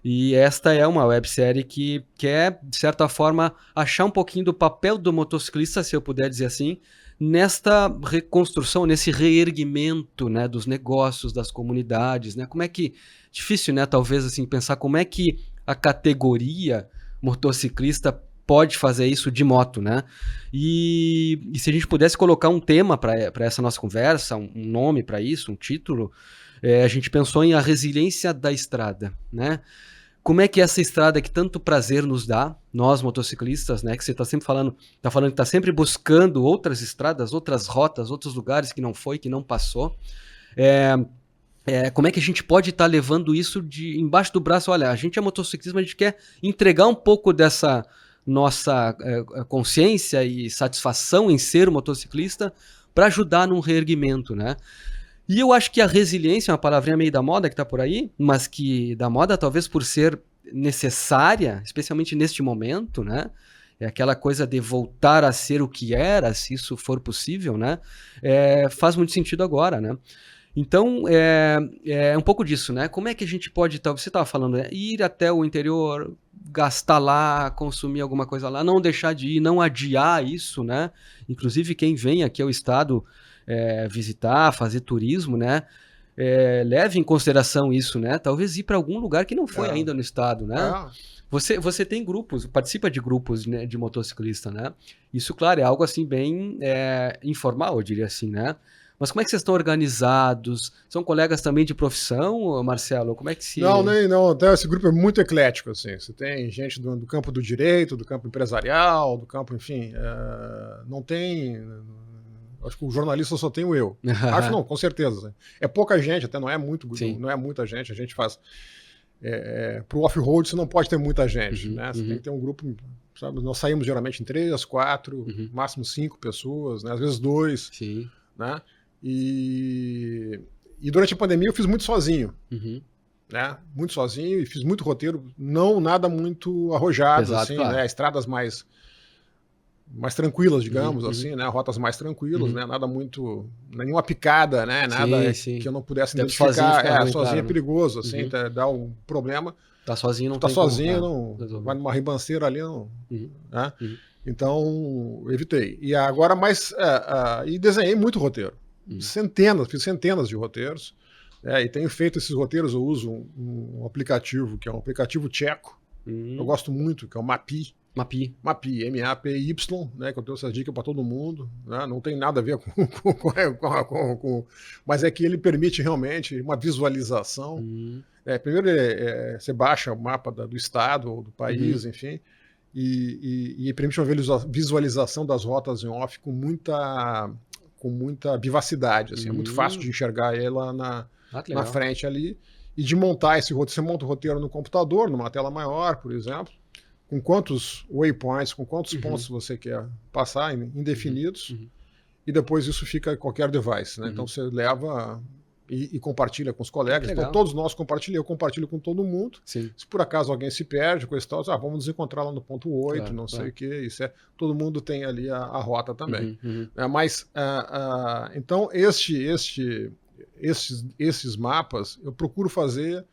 E esta é uma websérie que quer, de certa forma, achar um pouquinho do papel do motociclista, se eu puder dizer assim, nesta reconstrução, nesse reerguimento, né, dos negócios, das comunidades, né? Como é que... Difícil, né, talvez, assim, pensar como é que a categoria motociclista pode fazer isso de moto, né? E se a gente pudesse colocar um tema para essa nossa conversa, um nome para isso, um título, a gente pensou em a resiliência da estrada, né? Como é que essa estrada que tanto prazer nos dá, nós motociclistas, né, que você está sempre falando que está sempre buscando outras estradas, outras rotas, outros lugares que não foi, que não passou, como é que a gente pode estar levando isso embaixo do braço? Olha, a gente é motociclismo, a gente quer entregar um pouco dessa nossa consciência e satisfação em ser motociclista para ajudar num reerguimento, né? E eu acho que a resiliência é uma palavrinha meio da moda que está por aí, mas que da moda talvez por ser necessária, especialmente neste momento, né? É aquela coisa de voltar a ser o que era, se isso for possível, né? Faz muito sentido agora, né? Então, é um pouco disso, né? Como é que a gente pode, você estava falando, né? Ir até o interior, gastar lá, consumir alguma coisa lá, não deixar de ir, não adiar isso, né? Inclusive quem vem aqui ao estado visitar, fazer turismo, né? Leve em consideração isso, né? Talvez ir para algum lugar que não foi ainda no estado, né? Você tem grupos, participa de grupos, né, de motociclista, né? Isso, claro, é algo assim bem informal, eu diria assim, né? Mas como é que vocês estão organizados? São colegas também de profissão, Marcelo? Como é que se... Não. Até esse grupo é muito eclético, assim. Você tem gente do campo do direito, do campo empresarial, do campo, enfim... não tem... Acho que o jornalista só tem o eu. Acho não, com certeza. Né? É pouca gente, até não é muita gente. A gente faz... Para o off-road você não pode ter muita gente, né? Você tem que ter um grupo... Sabe? Nós saímos geralmente em 3, 4, máximo 5 pessoas, né? Às vezes 2. Sim. Né? E durante a pandemia eu fiz muito sozinho, né? Muito sozinho e fiz muito roteiro, não nada muito arrojado, exato, assim, claro. né? Estradas mais tranquilas, digamos assim, né? Rotas mais tranquilas, né? Nada muito, nenhuma picada, né? Nada sim. que eu não pudesse Deve identificar. Sozinho claro, é né? perigoso, assim, dá um problema. Tá sozinho, não tá tem sozinho, como, não vai numa ribanceira ali, não. Né? Então, evitei. E agora, e desenhei muito roteiro. fiz centenas de roteiros. E tenho feito esses roteiros, eu uso um aplicativo, que é um aplicativo tcheco, eu gosto muito, que é o Mapi. Mapi, M-A-P-Y, né, que eu tenho essa dica para todo mundo, né, não tem nada a ver com. Mas é que ele permite realmente uma visualização. Primeiro, você baixa o mapa do estado ou do país, enfim, e permite uma visualização das rotas em off com muita vivacidade. Assim, é muito fácil de enxergar ela na frente ali e de montar esse roteiro. Você monta o roteiro no computador, numa tela maior, por exemplo, com quantos waypoints, com quantos pontos você quer passar, indefinidos, e depois isso fica em qualquer device. Né? Então você leva e compartilha com os colegas. Então todos nós compartilhamos, eu compartilho com todo mundo. Sim. Se por acaso alguém se perde, coisa e tal, vamos nos encontrar lá no ponto 8, sei o que, isso todo mundo tem ali a rota também. Mas, então, esses mapas, eu procuro fazer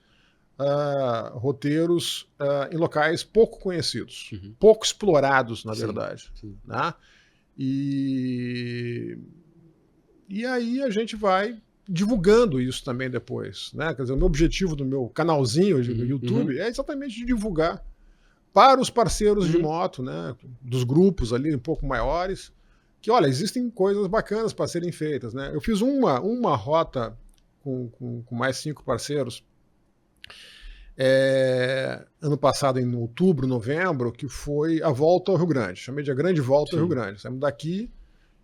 roteiros em locais pouco conhecidos, pouco explorados, na verdade. Sim. Né? E aí a gente vai divulgando isso também depois. Né? Quer dizer, o meu objetivo do meu canalzinho do YouTube é exatamente de divulgar para os parceiros de moto, né? Dos grupos ali um pouco maiores, que, olha, existem coisas bacanas para serem feitas. Né? Eu fiz uma rota com mais 5 parceiros ano passado, em outubro, novembro, que foi a volta ao Rio Grande. Chamei de a grande volta ao Rio Grande. Saímos daqui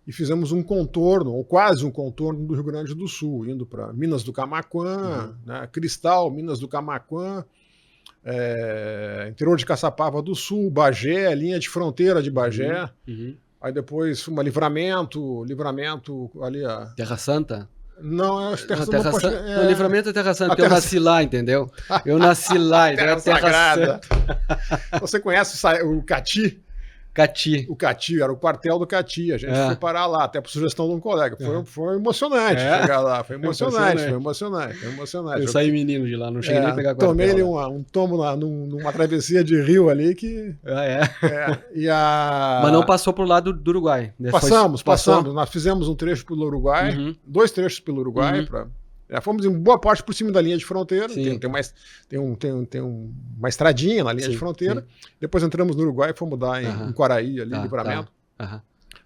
e fizemos um contorno, ou quase um contorno do Rio Grande do Sul, indo para Minas do Camaquã, né, Cristal, Minas do Camaquã, interior de Caçapava do Sul, Bagé, linha de fronteira de Bagé. Aí depois uma Livramento ali Terra Santa? Não, eu acho que Terra Santa. No Livramento é Terra Santa, porque eu nasci lá, entendeu? Eu nasci lá, então é Terra Santa. Você conhece o Cati? Cati. O Cati, era o quartel do Cati. A gente foi parar lá, até por sugestão de um colega. Foi emocionante chegar lá. Foi emocionante. Eu saí menino de lá, não cheguei nem a pegar quartel. Tomei um tombo numa travessia de rio ali que. Mas não passou pro lado do Uruguai. Passamos. Nós fizemos um trecho pelo Uruguai, 2 trechos pelo Uruguai. Fomos em boa parte por cima da linha de fronteira. Tem uma estradinha na linha de fronteira. Depois entramos no Uruguai e fomos dar em Quaraí, ali, Livramento.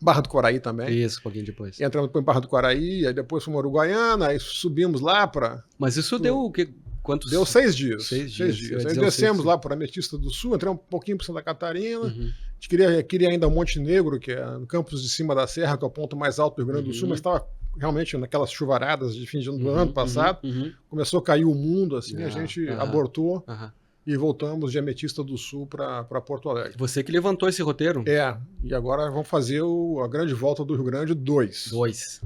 Barra do Quaraí também. Isso, um pouquinho depois. E entramos em Barra do Quaraí, aí depois fomos a Uruguaiana, aí subimos lá para. Mas isso deu o quê? Quantos? Deu 6 dias. 6 dias. Aí descemos lá para Ametista do Sul, entramos um pouquinho para Santa Catarina. A gente queria ainda Montenegro, que é no campus de cima da Serra, que é o ponto mais alto do Rio Grande do Sul, mas estava realmente naquelas chuvaradas de fim de ano do ano passado. Começou a cair o mundo, assim, a gente abortou e voltamos de Ametista do Sul para Porto Alegre. Você que levantou esse roteiro? E agora vamos fazer a grande volta do Rio Grande 2. 2.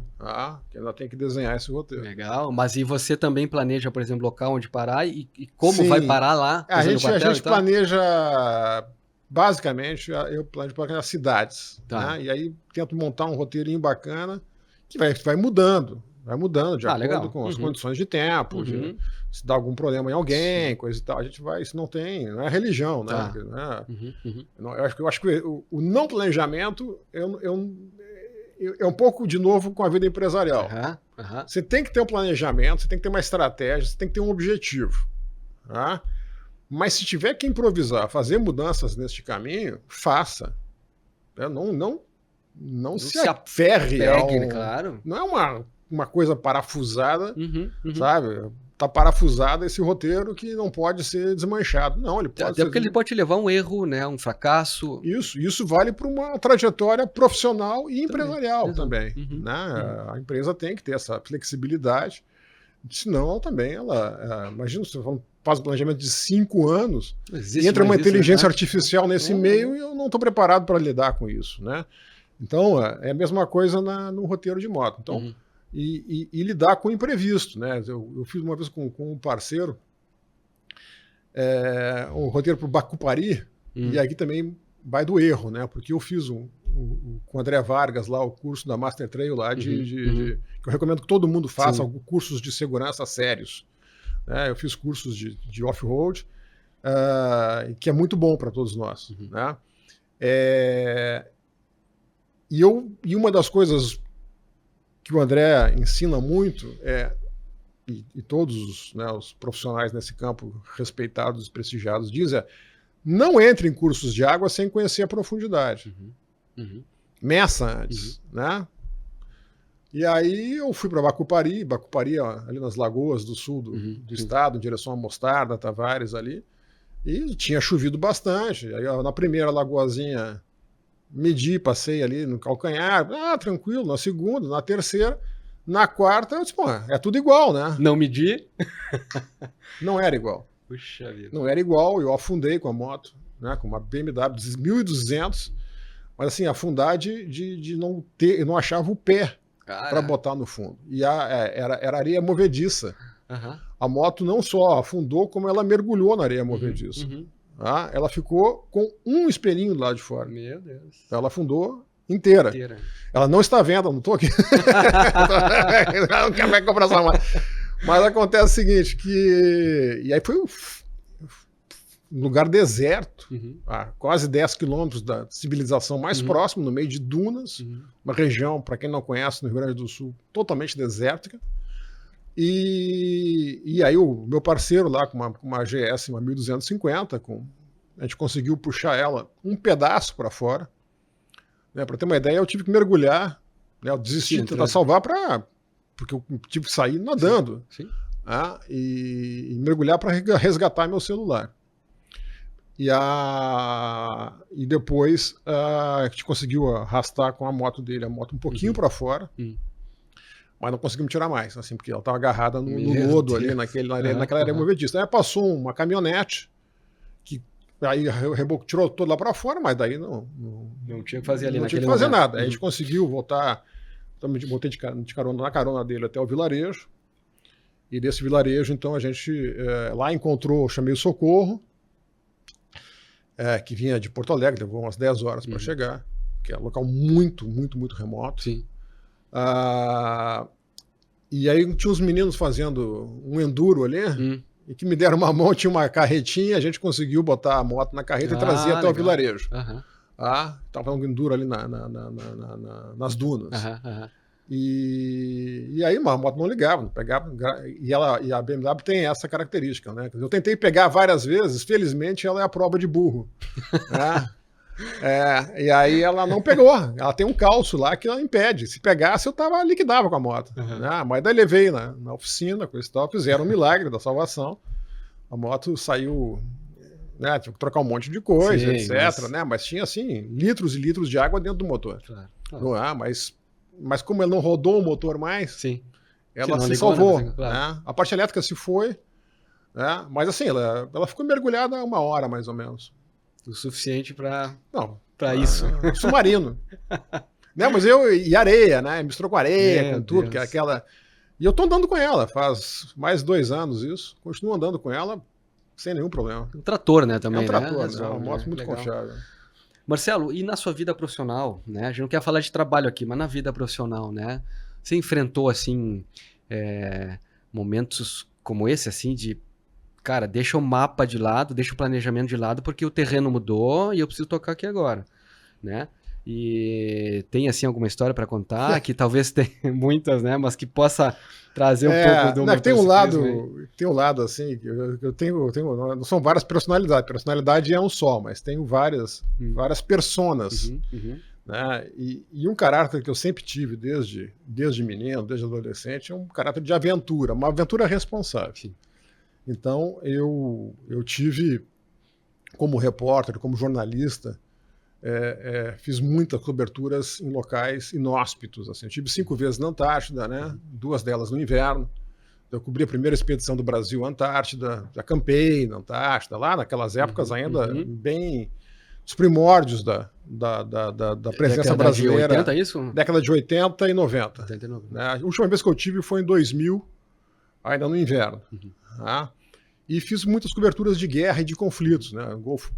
Que ainda tem que desenhar esse roteiro. Legal, mas e você também planeja, por exemplo, local onde parar e como vai parar lá? A gente planeja, basicamente, eu planejo para as cidades. Né? E aí tento montar um roteirinho bacana que vai mudando. Vai mudando de acordo com as condições de tempo, se dá algum problema em alguém, coisa e tal. A gente vai, isso não é religião, né? Eu acho que o não planejamento é um pouco, de novo, com a vida empresarial. Você tem que ter um planejamento, você tem que ter uma estratégia, você tem que ter um objetivo. Mas se tiver que improvisar, fazer mudanças neste caminho, faça. Não se aferre claro. Não é uma coisa parafusada, sabe? Tá parafusado esse roteiro que não pode ser desmanchado. Não, ele pode porque ele pode te levar a um erro, né? Um fracasso. Isso vale para uma trajetória profissional e empresarial também. Né? A empresa tem que ter essa flexibilidade, senão também imagina, você faz um planejamento de 5 anos e entra uma inteligência artificial nesse meio e eu não estou preparado para lidar com isso. Né? Então, é a mesma coisa no roteiro de moto. Então, e lidar com o imprevisto. Né? Eu fiz uma vez com um parceiro um roteiro para o Bacupari, e aqui também vai do erro, né? Porque eu fiz com o André Vargas lá o curso da Master Trail lá, que eu recomendo que todo mundo faça, cursos de segurança sérios. Né? Eu fiz cursos de off-road, que é muito bom para todos nós. Né? E uma das coisas que o André ensina muito e todos os profissionais nesse campo respeitados e prestigiados dizem não entre em cursos de água sem conhecer a profundidade. Meça antes, né? E aí eu fui para Bacupari ali nas lagoas do sul do estado, em direção a Mostarda, Tavares ali, e tinha chovido bastante. Aí na primeira lagoazinha medi, passei ali no calcanhar, tranquilo, na segunda, na terceira, na quarta, eu disse, pô, é tudo igual, né? Não medi? Não era igual. Puxa vida. Não era igual, eu afundei com a moto, né, com uma BMW 1200, mas assim, afundar de não ter, eu não achava o pé para botar no fundo. E era areia movediça. A moto não só afundou, como ela mergulhou na areia movediça. Tá? Ela ficou com um espelhinho do lado de fora. Meu Deus. Ela afundou inteira. Ela não está vendo, não estou aqui. Ela não quer comprar essa moto. Mas acontece o seguinte, e aí foi um lugar deserto, a quase 10 quilômetros da civilização mais próxima, no meio de dunas, uma região, para quem não conhece, no Rio Grande do Sul, totalmente desértica. E aí o meu parceiro lá, com uma GS, uma 1250, a gente conseguiu puxar ela um pedaço para fora. Né, para ter uma ideia, eu tive que mergulhar, né, eu desisti de tentar salvar porque eu tive que sair nadando. Sim. Né, e mergulhar para resgatar meu celular. E depois a gente conseguiu arrastar com a moto dele, a moto um pouquinho para fora, mas não conseguimos tirar mais, assim, porque ela estava agarrada no lodo ali, naquela área movediça. Aí passou uma caminhonete, que aí o reboco tirou todo lá para fora, mas daí não tinha que fazer ali, não tinha que fazer nada. Aí a gente conseguiu voltar, botei na carona dele até o vilarejo, e desse vilarejo, então, a gente lá encontrou, chamei o socorro, que vinha de Porto Alegre, levou umas 10 horas para chegar, que é um local muito, muito, muito remoto. Sim. E aí tinha uns meninos fazendo um enduro ali, e que me deram uma mão, tinha uma carretinha, a gente conseguiu botar a moto na carreta e trazer até o vilarejo. Tava um enduro ali nas dunas. E aí a moto não ligava, não pegava, e a BMW tem essa característica, né? Eu tentei pegar várias vezes, felizmente ela é a prova de burro. Né? E aí ela não pegou, ela tem um calço lá que ela impede, se pegasse eu liquidava com a moto. Né? Mas daí levei na oficina, com esse tal, fizeram um milagre da salvação, a moto saiu, né? Tive que trocar um monte de coisa, sim, etc. Né? Mas tinha assim, litros e litros de água dentro do motor. Claro. Mas como ela não rodou o motor mais, ela se salvou. Né? A parte elétrica se foi, né? Mas assim, ela ficou mergulhada 1 hora mais ou menos. O suficiente para isso. Submarino. Né? Mas e areia, né? Misturou com areia, com tudo, que é aquela. E eu tô andando com ela, faz mais de 2 anos isso. Continuo andando com ela sem nenhum problema. Um trator, né, também. É um trator, né? Uma moto muito confiável. Marcelo, e na sua vida profissional, né? A gente não quer falar de trabalho aqui, mas na vida profissional, né? Você enfrentou, assim, momentos como esse, assim, de, cara, deixa o mapa de lado, deixa o planejamento de lado, porque o terreno mudou e eu preciso tocar aqui agora, né? E tem, assim, alguma história para contar, que talvez tenha muitas, né? Mas que possa trazer um pouco do motociclismo. Tem um lado, assim, que eu tenho, não são várias personalidades. Personalidade é um só, mas tenho várias personas. Né? E um caráter que eu sempre tive desde menino, desde adolescente, é um caráter de aventura, uma aventura responsável. Sim. Então, eu tive, como repórter, como jornalista, fiz muitas coberturas em locais inóspitos. Assim. Eu tive 5 vezes na Antártida, né? 2 delas no inverno. Eu cobri a primeira expedição do Brasil à Antártida, já acampei na Antártida, lá naquelas épocas ainda bem os primórdios da presença brasileira. Década de 80, isso? Década de 80 e 90. 80 e 90. Né? A última vez que eu tive foi em 2000, ainda no inverno. Tá? E fiz muitas coberturas de guerra e de conflitos, né? Golfo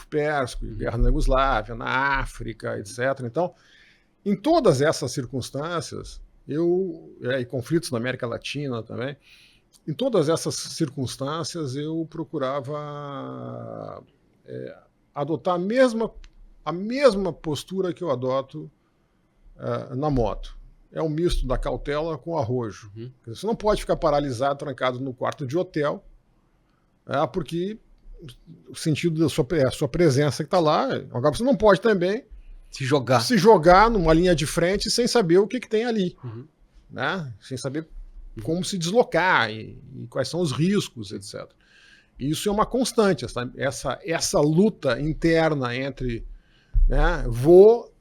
Pérsico, guerra na Iugoslávia, na África, etc. Então, em todas essas circunstâncias, e conflitos na América Latina também, em todas essas circunstâncias eu procurava adotar a mesma postura que eu adoto na moto. é um misto da cautela com arrojo. Uhum. Você não pode ficar paralisado, trancado no quarto de hotel, porque o sentido da sua presença que está lá. Agora você não pode também Se jogar numa linha de frente sem saber o que tem ali, Uhum. né? Sem saber como se deslocar e quais são os riscos, etc. Isso é uma constante, essa luta interna entre, né, vou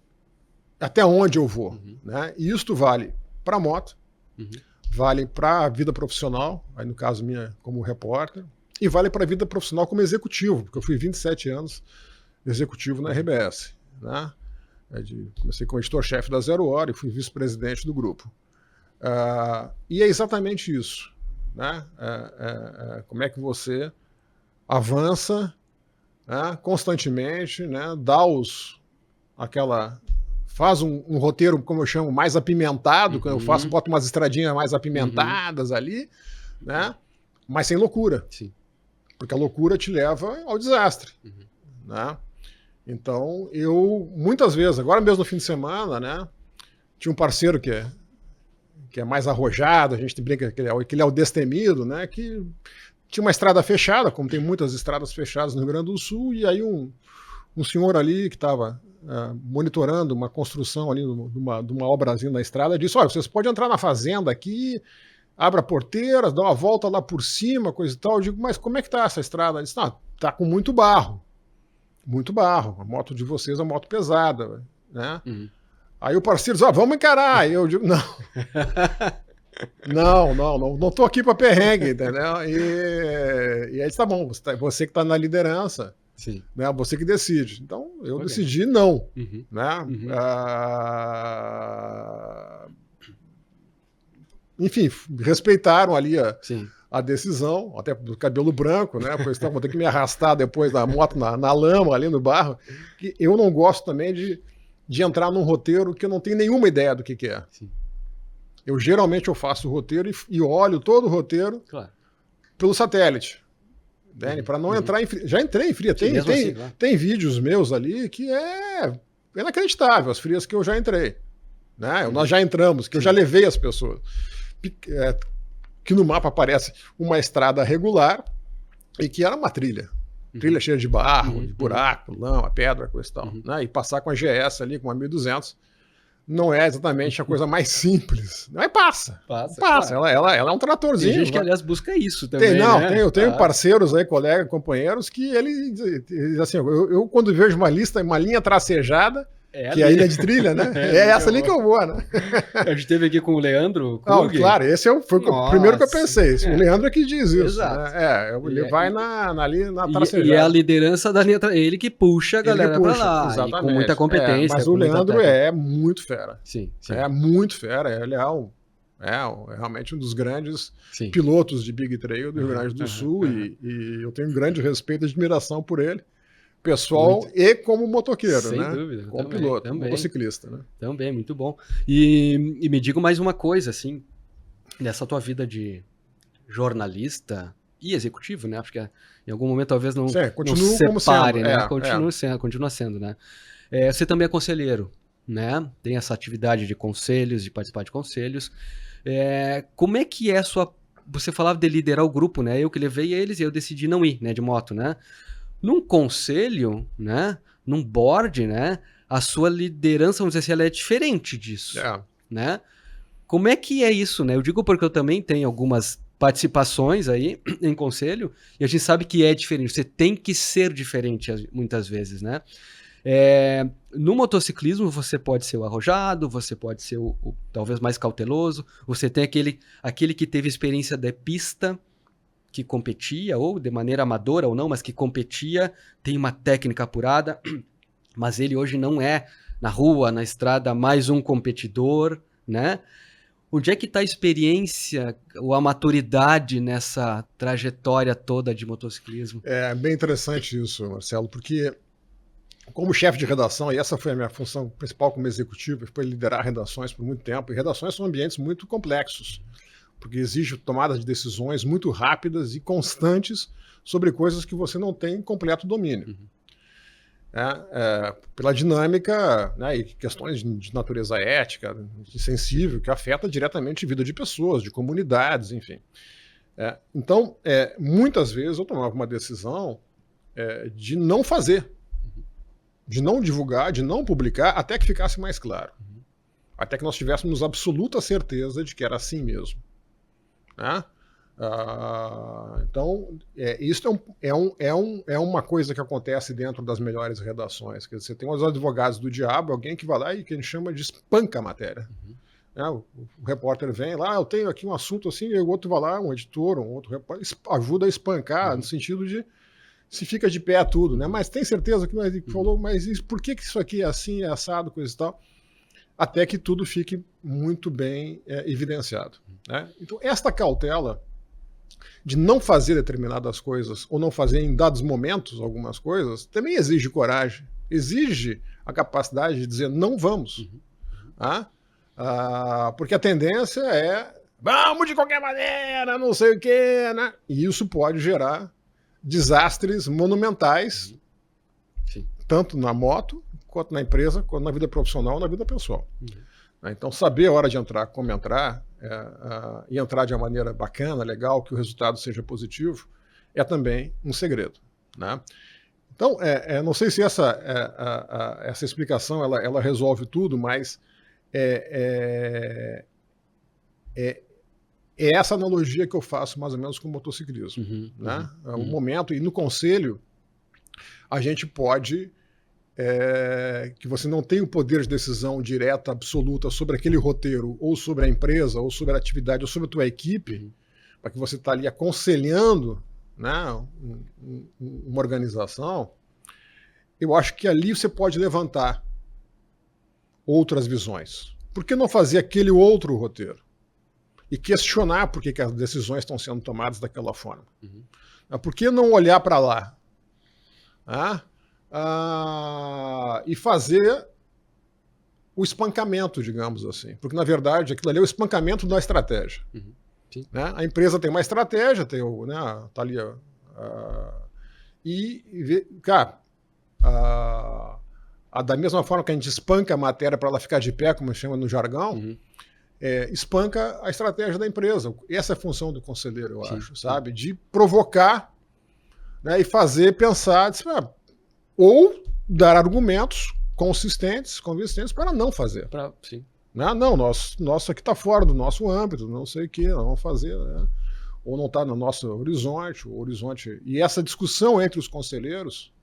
até onde eu vou. Uhum. Né? E isto vale para a moto, Uhum. vale para a vida profissional, aí no caso minha como repórter, e vale para a vida profissional como executivo, porque eu fui 27 anos executivo na RBS. Né? Comecei como editor-chefe da Zero Hora e fui vice-presidente do grupo. E é exatamente isso. Né? Como é que você avança, né, constantemente, né, faz um roteiro, como eu chamo, mais apimentado, Uhum. quando eu faço, boto umas estradinhas mais apimentadas ali, né, mas sem loucura. Sim. Porque a loucura te leva ao desastre. Uhum. Né? Então, eu, muitas vezes, agora mesmo no fim de semana, né, tinha um parceiro que é mais arrojado, a gente brinca que ele é o destemido, né, que tinha uma estrada fechada, como tem muitas estradas fechadas no Rio Grande do Sul, e aí um senhor ali que estava monitorando uma construção ali de uma obrazinha na estrada disse: olha, vocês podem entrar na fazenda aqui, abre a porteira, dá uma volta lá por cima, coisa e tal. Eu digo: mas como é que tá essa estrada? Ele disse: não, tá com muito barro. Muito barro. A moto de vocês é uma moto pesada. Né? Uhum. Aí o parceiro diz: vamos encarar. Aí eu digo: não. Não tô aqui para perrengue, entendeu? E aí tá bom, você que está na liderança, sim, né? Você que decide. Então eu decidi não, uhum. Né? Uhum. Enfim, respeitaram ali a decisão, até do cabelo branco, né? Pois então vou ter que me arrastar depois da moto na lama ali no barro. Que eu não gosto também de entrar num roteiro que eu não tenho nenhuma ideia do que é. Sim. Geralmente eu faço o roteiro e olho todo o roteiro pelo satélite. Para não entrar em fria. Já entrei em fria. Tem vídeos meus ali que é inacreditável, as frias que eu já entrei. Né? Nós já entramos, que eu já levei as pessoas. Que no mapa aparece uma estrada regular e que era uma trilha. Trilha cheia de barro, de buraco, lama, pedra, coisa e tal. Né? E passar com a GS ali, com a 1200. Não é exatamente a coisa mais simples. Mas passa. Claro. Ela é um tratorzinho. Tem gente que, aliás, busca isso também. Eu tenho parceiros aí, colegas, companheiros, que eles assim, eu quando vejo uma linha tracejada, que é a ilha de trilha, né? É essa ali que eu vou, né? A gente teve aqui com o Leandro Krug. Claro, esse foi o primeiro que eu pensei. O Leandro é que diz isso. Exato. Né? Ele vai na tracejada. E é a liderança da linha, ele que puxa a galera pra lá. Exatamente. Com muita competência. Mas o Leandro é muito fera. Sim. É muito fera. Ele é realmente um dos grandes pilotos de Big Trail do Rio Grande do Sul. E eu tenho um grande respeito e admiração por ele. Pessoal e como motoqueiro, sem né? dúvida, como piloto, como motociclista, né? Também, muito bom. E me diga mais uma coisa, assim, nessa tua vida de jornalista e executivo, né? Acho que em algum momento talvez não separe, como sendo, né? Continua sendo, né? Você também é conselheiro, né? Tem essa atividade de conselhos, de participar de conselhos. Como é que é a sua... Você falava de liderar o grupo, né? Eu que levei eles e eu decidi não ir, né? De moto, né? Num conselho, né, num board, né, a sua liderança, vamos dizer assim, ela é diferente disso, né? Como é que é isso, né? Eu digo porque eu também tenho algumas participações aí em conselho e a gente sabe que é diferente. Você tem que ser diferente muitas vezes, né? No motociclismo você pode ser o arrojado, você pode ser o talvez mais cauteloso, você tem aquele que teve experiência da pista, que competia, ou de maneira amadora ou não, mas que competia, tem uma técnica apurada, mas ele hoje não é, na rua, na estrada, mais um competidor, né? Onde é que está a experiência ou a maturidade nessa trajetória toda de motociclismo? É bem interessante isso, Marcelo, porque como chefe de redação, e essa foi a minha função principal como executivo, foi liderar redações por muito tempo, e redações são ambientes muito complexos, porque exige tomada de decisões muito rápidas e constantes sobre coisas que você não tem completo domínio. pela dinâmica, né, e questões de natureza ética, sensível, que afeta diretamente a vida de pessoas, de comunidades, enfim. Então, muitas vezes eu tomava uma decisão de não fazer, de não divulgar, de não publicar, até que ficasse mais claro. Até que nós tivéssemos absoluta certeza de que era assim mesmo. Né? Então, isso é uma coisa que acontece dentro das melhores redações. Quer dizer, você tem os advogados do diabo, alguém que vai lá e que a gente chama de espanca a matéria. O repórter vem lá, eu tenho aqui um assunto assim, e o outro vai lá, um editor, um outro repórter, ajuda a espancar, no sentido de se fica de pé tudo, né? Mas tem certeza que ele falou, mas por que isso aqui é assim, é assado, coisa e tal? Até que tudo fique muito bem evidenciado. Né? Então, esta cautela de não fazer determinadas coisas, ou não fazer em dados momentos algumas coisas, também exige coragem, exige a capacidade de dizer não vamos. Porque a tendência é vamos de qualquer maneira, não sei o quê, né? E isso pode gerar desastres monumentais, tanto na moto, quanto na empresa, quanto na vida profissional, na vida pessoal. Então, saber a hora de entrar, como entrar, e entrar de uma maneira bacana, legal, que o resultado seja positivo, é também um segredo. Né? Então, não sei se essa explicação ela resolve tudo, mas é essa analogia que eu faço mais ou menos com o motociclismo. Né? Um momento, e no conselho, a gente pode... que você não tem o poder de decisão direta, absoluta sobre aquele roteiro, ou sobre a empresa, ou sobre a atividade, ou sobre a tua equipe, para que você está ali aconselhando, né, uma organização, eu acho que ali você pode levantar outras visões. Por que não fazer aquele outro roteiro? E questionar por que as decisões estão sendo tomadas daquela forma. Por que não olhar para lá? E fazer o espancamento, digamos assim. Porque, na verdade, aquilo ali é o espancamento da estratégia. Né? A empresa tem uma estratégia, tem tá ali... da mesma forma que a gente espanca a matéria para ela ficar de pé, como chama no jargão, espanca a estratégia da empresa. Essa é a função do conselheiro, eu acho, sabe? De provocar, né, e fazer pensar... ou dar argumentos consistentes, convincentes para não fazer. Não, nosso aqui está fora do nosso âmbito, não sei o que, não vamos fazer. Né? Ou não está no nosso horizonte, E essa discussão entre os conselheiros,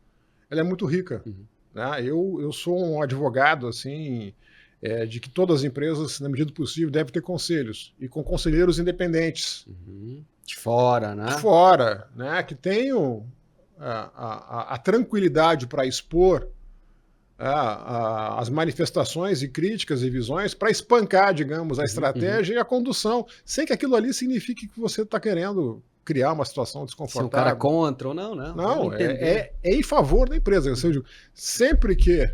ela é muito rica. Né? Eu sou um advogado assim, de que todas as empresas, na medida do possível, devem ter conselhos, e com conselheiros independentes. De fora, né? De fora, né? Que tenham a tranquilidade para expor as manifestações e críticas e visões, para espancar, digamos, a estratégia e a condução, sem que aquilo ali signifique que você está querendo criar uma situação desconfortável. Se o cara contra ou não, né? Não, é em favor da empresa. Ou seja, sempre que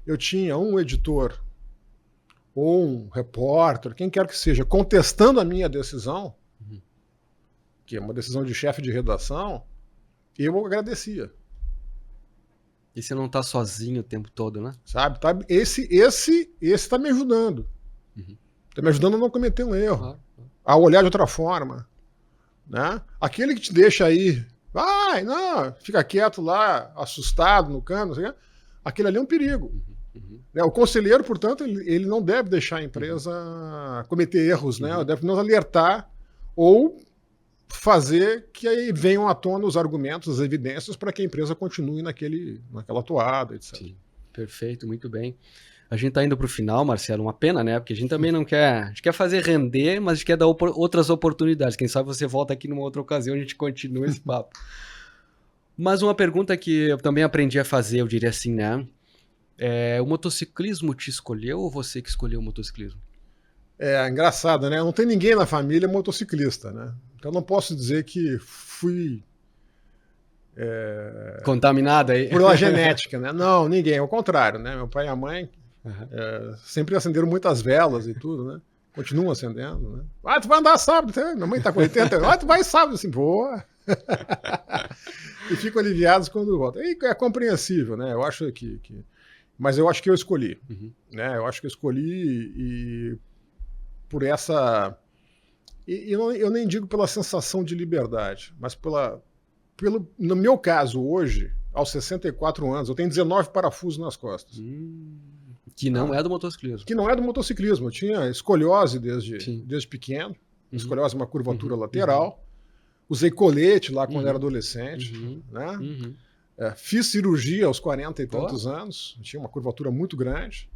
eu tinha um editor ou um repórter, quem quer que seja, contestando a minha decisão, que é uma decisão de chefe de redação, eu agradecia. E você não está sozinho o tempo todo, né? Sabe? Tá, esse está me ajudando. Está me ajudando a não cometer um erro. A olhar de outra forma. Né? Aquele que te deixa aí, não, fica quieto lá, assustado no canto, aquele ali é um perigo. O conselheiro, portanto, ele não deve deixar a empresa cometer erros, né? Deve nos alertar ou fazer que aí venham à tona os argumentos, as evidências para que a empresa continue naquela toada, etc. Sim, perfeito, muito bem. A gente está indo para o final, Marcelo, uma pena, né? Porque a gente também não quer... A gente quer fazer render, mas a gente quer dar outras oportunidades. Quem sabe você volta aqui numa outra ocasião e a gente continua esse papo. Mas uma pergunta que eu também aprendi a fazer, eu diria assim, né? O motociclismo te escolheu ou você que escolheu o motociclismo? É engraçado, né? Não tem ninguém na família motociclista, né? Então não posso dizer que fui... contaminado aí? Por uma genética, né? Não, ninguém. Ao contrário, né? Meu pai e a mãe sempre acenderam muitas velas e tudo, né? Continuam acendendo, né? Tu vai andar sábado, minha mãe tá com 80 anos. Tu vai sábado, assim, boa. e ficam aliviados quando voltam. E é compreensível, né? Eu acho mas eu acho que eu escolhi. Né? Eu acho que eu escolhi e por essa... eu nem digo pela sensação de liberdade, mas no meu caso, hoje, aos 64 anos, eu tenho 19 parafusos nas costas. Que não é do motociclismo. Que não é do motociclismo. Eu tinha escoliose desde pequeno. Escoliose é uma curvatura lateral. Usei colete lá quando era adolescente. Né? Fiz cirurgia aos 40 e tantos anos. Tinha uma curvatura muito grande.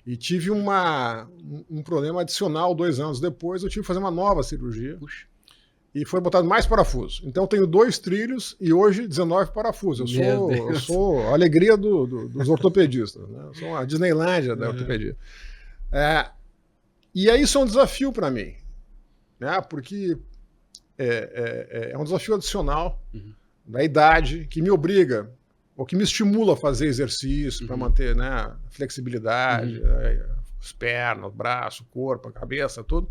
E tive um problema adicional 2 anos depois. Eu tive que fazer uma nova cirurgia. E foi botado mais parafuso. Então eu tenho 2 trilhos e hoje 19 parafusos. Eu sou a alegria dos ortopedistas. Né? Eu sou a Disneylândia da ortopedia. E aí isso é um desafio para mim. Né? Porque é um desafio adicional da idade que me obriga ou que me estimula a fazer exercício para manter, né, flexibilidade, as pernas, o braço, o corpo, a cabeça, tudo.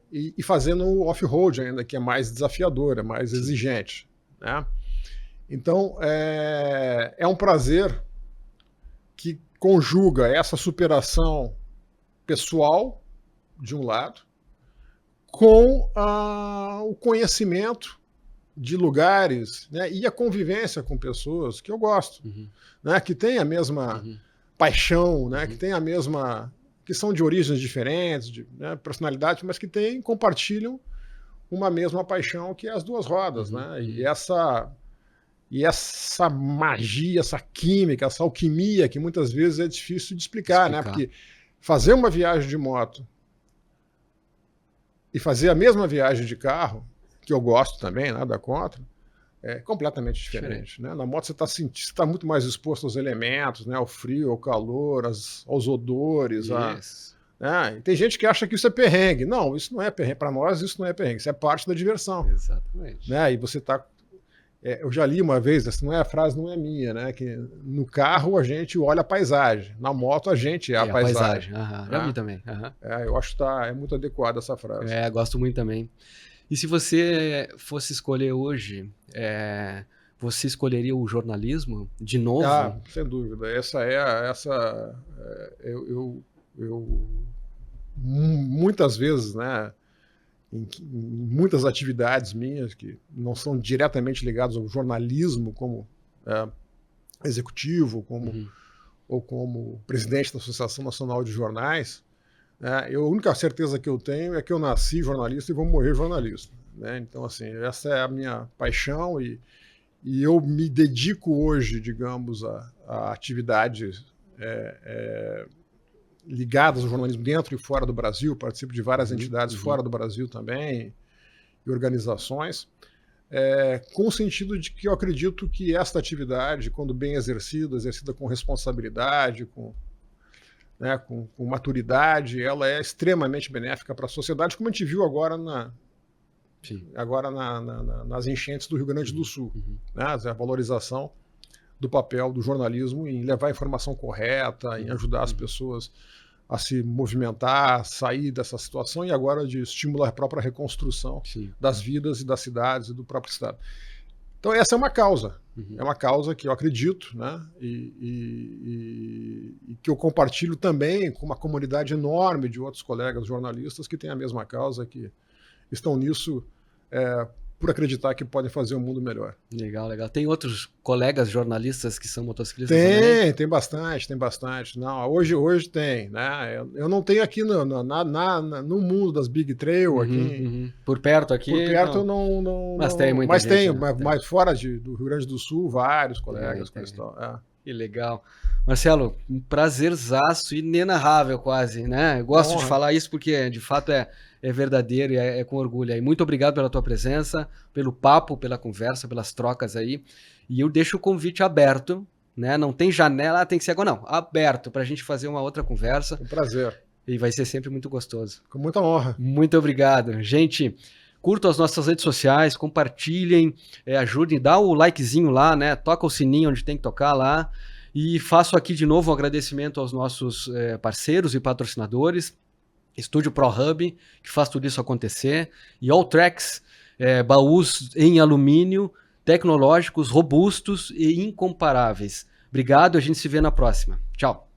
E fazendo off-road ainda, que é mais desafiador, é mais exigente. Né? Então, é um prazer que conjuga essa superação pessoal, de um lado, com o conhecimento de lugares, né, e a convivência com pessoas que eu gosto, né, que têm a mesma paixão, né, que têm a mesma... que são de origens diferentes, de, né, personalidades, mas que compartilham uma mesma paixão, que é as 2 rodas. Né? E essa magia, essa química, essa alquimia que muitas vezes é difícil de explicar. Né? Porque fazer uma viagem de moto e fazer a mesma viagem de carro, que eu gosto também, nada contra, é completamente diferente. Né? Na moto você está muito mais exposto aos elementos, né? Ao frio, ao calor, aos odores. Né? E tem gente que acha que isso é perrengue. Não, isso não é perrengue. Para nós isso não é perrengue, isso é parte da diversão. Exatamente. Né? E você está... eu já li uma vez, a frase não é minha, né? Que no carro a gente olha a paisagem, na moto a gente é a paisagem. Né? Já vi também. Eu acho que é muito adequada essa frase. Gosto muito também. E se você fosse escolher hoje, você escolheria o jornalismo de novo? Sem dúvida. Eu muitas vezes, né, em muitas atividades minhas que não são diretamente ligadas ao jornalismo, como executivo, ou como presidente da Associação Nacional de Jornais, a única certeza que eu tenho é que eu nasci jornalista e vou morrer jornalista. Né? Então, assim, essa é a minha paixão e eu me dedico hoje, digamos, a atividades ligadas ao jornalismo dentro e fora do Brasil. Participo de várias entidades fora do Brasil também e organizações, com o sentido de que eu acredito que esta atividade, quando bem exercida com responsabilidade, com maturidade, ela é extremamente benéfica para a sociedade, como a gente viu agora nas enchentes do Rio Grande do Sul. Né? A valorização do papel do jornalismo em levar a informação correta, em ajudar as pessoas a se movimentar, sair dessa situação e agora de estimular a própria reconstrução das vidas e das cidades e do próprio Estado. Então essa é uma causa. É uma causa que eu acredito, né? E que eu compartilho também com uma comunidade enorme de outros colegas jornalistas que têm a mesma causa, que estão nisso por acreditar que podem fazer um mundo melhor. Legal, legal. Tem outros colegas jornalistas que são motociclistas também? Tem bastante. Não, hoje tem, né? Eu não tenho aqui no mundo das Big Trail aqui. Por perto aqui? Por perto não. Mas tem muita gente. Mas fora do Rio Grande do Sul, vários colegas. Que legal. Marcelo, um prazerzaço inenarrável quase, né? Eu gosto de falar isso porque de fato é verdadeiro e é com orgulho. E muito obrigado pela tua presença, pelo papo, pela conversa, pelas trocas aí. E eu deixo o convite aberto, né? Não tem janela, tem que ser agora, não. Aberto para a gente fazer uma outra conversa. Um prazer. E vai ser sempre muito gostoso. Com muita honra. Muito obrigado. Gente, curtam as nossas redes sociais, compartilhem, ajudem, dá o likezinho lá, né? Toca o sininho onde tem que tocar lá. E faço aqui de novo um agradecimento aos nossos parceiros e patrocinadores. Estúdio ProHub, que faz tudo isso acontecer. E All Tracks, baús em alumínio, tecnológicos, robustos e incomparáveis. Obrigado, a gente se vê na próxima. Tchau.